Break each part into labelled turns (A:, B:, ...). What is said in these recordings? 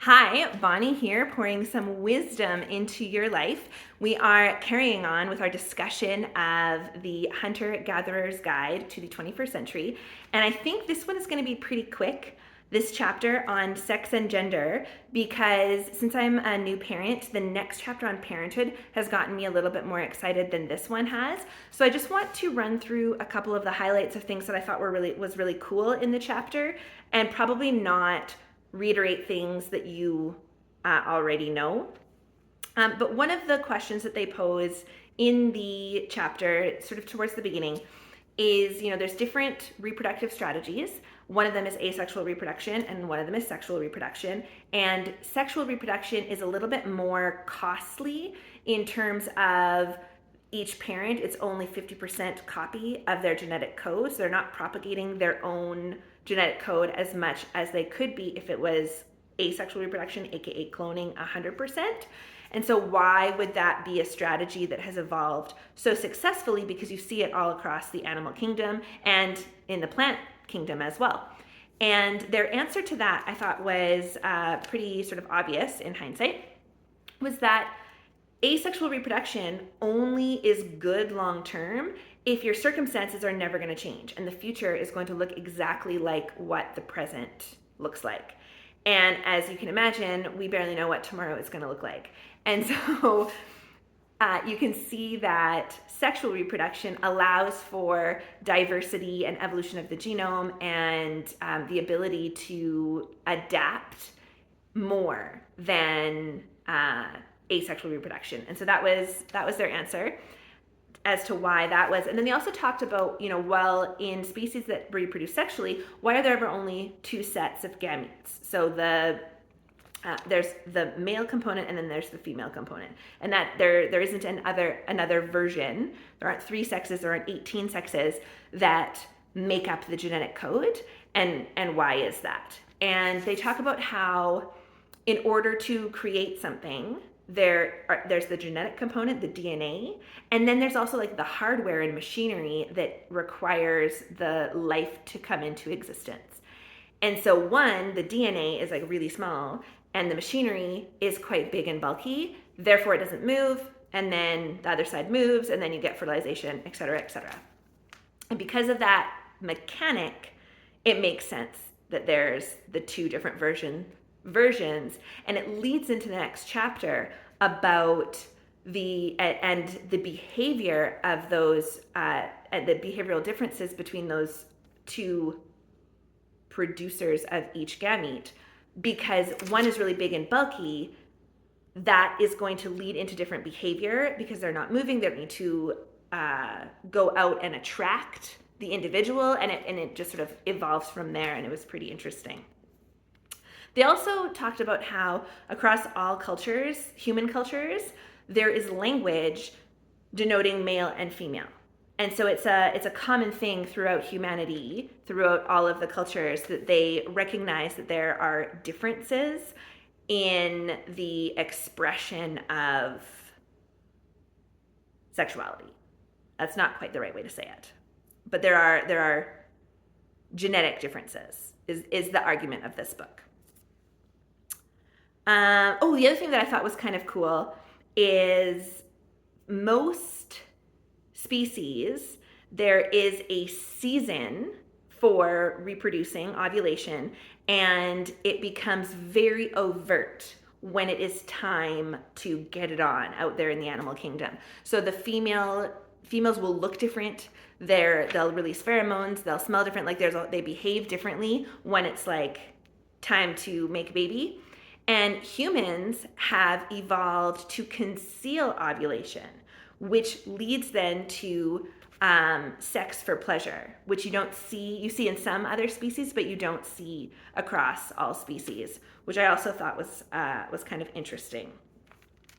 A: Hi, Bonnie here, pouring some wisdom into your life. We are carrying on with our discussion of the Hunter-Gatherer's Guide to the 21st Century, and I think this one is going to be pretty quick, this chapter on sex and gender, because since I'm a new parent, the next chapter on parenthood has gotten me a little bit more excited than this one has. So I just want to run through a couple of the highlights of things that I thought was really cool in the chapter, and probably not reiterate things that you already know. But one of the questions that they pose in the chapter, sort of towards the beginning, is there's different reproductive strategies. One of them is asexual reproduction, and one of them is sexual reproduction. And sexual reproduction is a little bit more costly in terms of each parent. It's only 50% copy of their genetic code, so they're not propagating their own genetic code as much as they could be if it was asexual reproduction, aka cloning 100%. And so why would that be a strategy that has evolved so successfully? Because you see it all across the animal kingdom and in the plant kingdom as well. And their answer to that, I thought, was pretty sort of obvious in hindsight, was that asexual reproduction only is good long term if your circumstances are never going to change and the future is going to look exactly like what the present looks like. And as you can imagine, we barely know what tomorrow is going to look like. And so you can see that sexual reproduction allows for diversity and evolution of the genome and the ability to adapt more than asexual reproduction. And so that was their answer as to why that was. And then they also talked about, well, in species that reproduce sexually, why are there ever only two sets of gametes? So there's the male component and then there's the female component, and that there isn't another version. There aren't 3 sexes, there aren't 18 sexes that make up the genetic code, and why is that? And they talk about how in order to create something, there's the genetic component, the DNA, and then there's also like the hardware and machinery that requires the life to come into existence. And so the DNA is like really small and the machinery is quite big and bulky, therefore it doesn't move, and then the other side moves, and then you get fertilization, et cetera, et cetera. And because of that mechanic, it makes sense that there's the 2 different versions, and it leads into the next chapter about the behavior of those the behavioral differences between those 2 producers of each gamete, because one is really big and bulky. That is going to lead into different behavior because they're not moving. They need to go out and attract the individual, and it just sort of evolves from there, and it was pretty interesting. They also talked about how across all cultures, human cultures, there is language denoting male and female. And so it's a common thing throughout humanity, throughout all of the cultures, that they recognize that there are differences in the expression of sexuality. That's not quite the right way to say it. But there are genetic differences, is the argument of this book. The other thing that I thought was kind of cool is most species, there is a season for reproducing, ovulation, and it becomes very overt when it is time to get it on out there in the animal kingdom. So the females will look different. They'll release pheromones. They'll smell different. Like they behave differently when it's like time to make a baby. And humans have evolved to conceal ovulation, which leads then to sex for pleasure, which you see in some other species, but you don't see across all species, which I also thought was kind of interesting.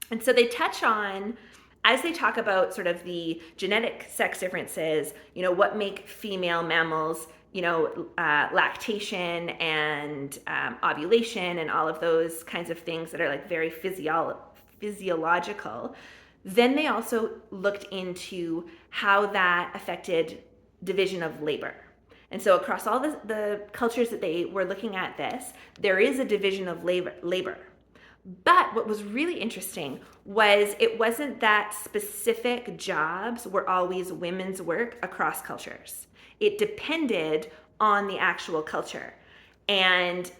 A: And so they touch on, as they talk about sort of the genetic sex differences, what make female mammals, lactation and ovulation and all of those kinds of things that are like very physiological. Then they also looked into how that affected division of labor. And so across all the cultures that they were looking at this, there is a division of labor. But what was really interesting was it wasn't that specific jobs were always women's work across cultures. It depended on the actual culture. And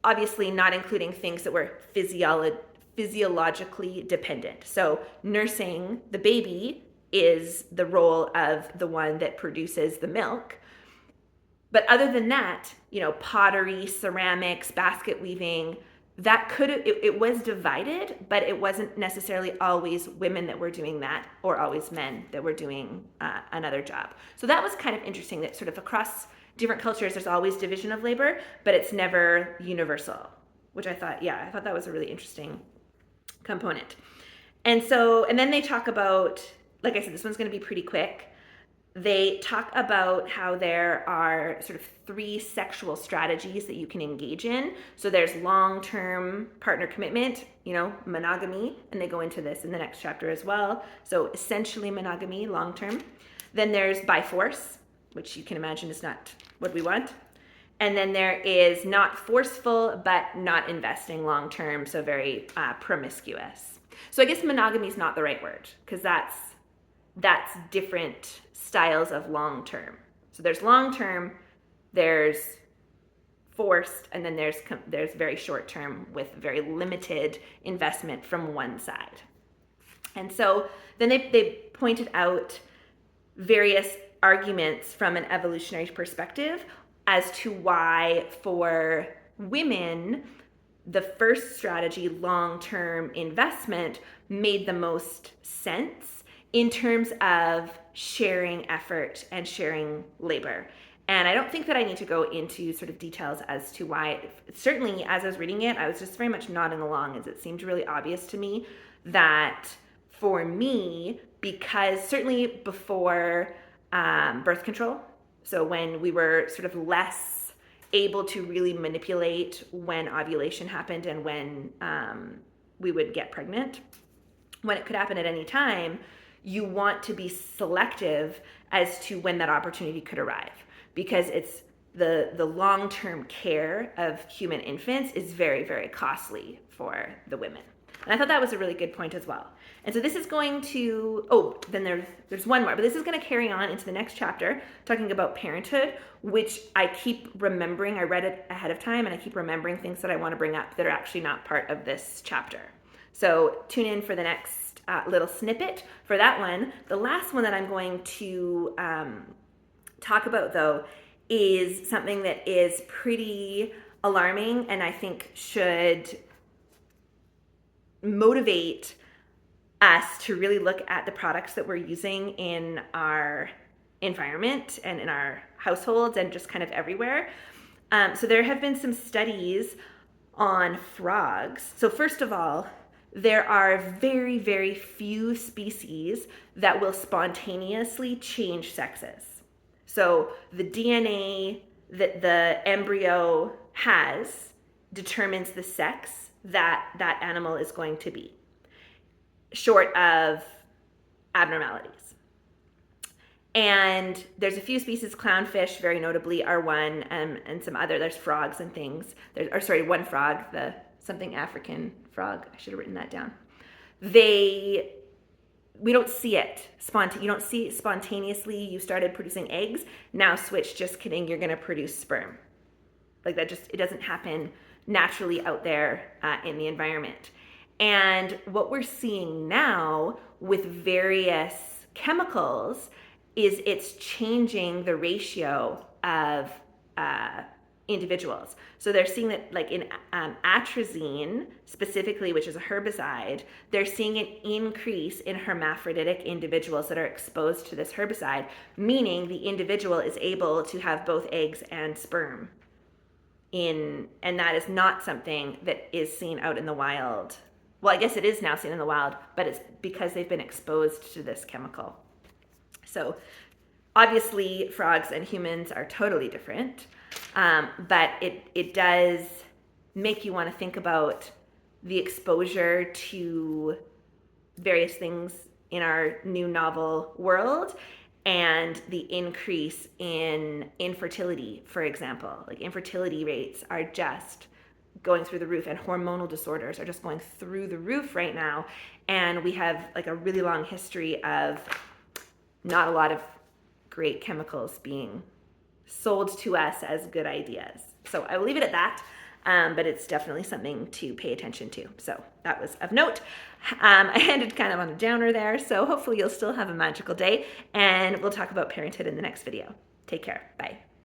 A: obviously not including things that were physiologically dependent. So nursing the baby is the role of the one that produces the milk. But other than that, pottery, ceramics, basket weaving, that it was divided, but it wasn't necessarily always women that were doing that or always men that were doing another job. So that was kind of interesting that sort of across different cultures, there's always division of labor, but it's never universal, which I thought that was a really interesting component. And then they talk about, like I said, this one's going to be pretty quick. They talk about how there are sort of 3 sexual strategies that you can engage in. So there's long-term partner commitment, monogamy, and they go into this in the next chapter as well. So essentially monogamy, long-term. Then there's by force, which you can imagine is not what we want. And then there is not forceful, but not investing long-term, so very promiscuous. So I guess monogamy is not the right word, because that's different styles of long-term. So there's long-term, there's forced, and then there's very short-term with very limited investment from one side. And so then they pointed out various arguments from an evolutionary perspective as to why for women the first strategy, long-term investment, made the most sense in terms of sharing effort and sharing labor. And I don't think that I need to go into sort of details as to why. Certainly, as I was reading it, I was just very much nodding along, as it seemed really obvious to me that for me, because certainly before birth control, so when we were sort of less able to really manipulate when ovulation happened and when we would get pregnant, when it could happen at any time, you want to be selective as to when that opportunity could arrive, because it's the long-term care of human infants is very, very costly for the women. And I thought that was a really good point as well. And so this is going to, then there's one more, but this is going to carry on into the next chapter, talking about parenthood, which I keep remembering. I read it ahead of time, and I keep remembering things that I want to bring up that are actually not part of this chapter. So tune in for the next little snippet for that one. The last one that I'm going to talk about, though, is something that is pretty alarming and I think should motivate us to really look at the products that we're using in our environment and in our households and just kind of everywhere. So there have been some studies on frogs. So first of all, there are very, very few species that will spontaneously change sexes. So the DNA that the embryo has determines the sex that that animal is going to be, short of abnormalities. And there's a few species, clownfish very notably are one, and some other, there's frogs and things. One frog, something African frog, I should have written that down. We don't see it. You don't see it spontaneously. You started producing eggs, now switch, just kidding, you're gonna produce sperm. Like that it doesn't happen naturally out there in the environment. And what we're seeing now with various chemicals is it's changing the ratio of individuals. So they're seeing that like in atrazine specifically, which is a herbicide, they're seeing an increase in hermaphroditic individuals that are exposed to this herbicide, meaning the individual is able to have both eggs and sperm. And that is not something that is seen out in the wild. Well, I guess it is now seen in the wild, but it's because they've been exposed to this chemical. So obviously frogs and humans are totally different, but it does make you want to think about the exposure to various things in our new novel world and the increase in infertility, for example. Like infertility rates are just going through the roof, and hormonal disorders are just going through the roof right now. And we have like a really long history of not a lot of great chemicals being sold to us as good ideas. So I will leave it at that. But it's definitely something to pay attention to. So that was of note. I ended kind of on a downer there, so hopefully you'll still have a magical day, and we'll talk about parenthood in the next video. Take care. Bye.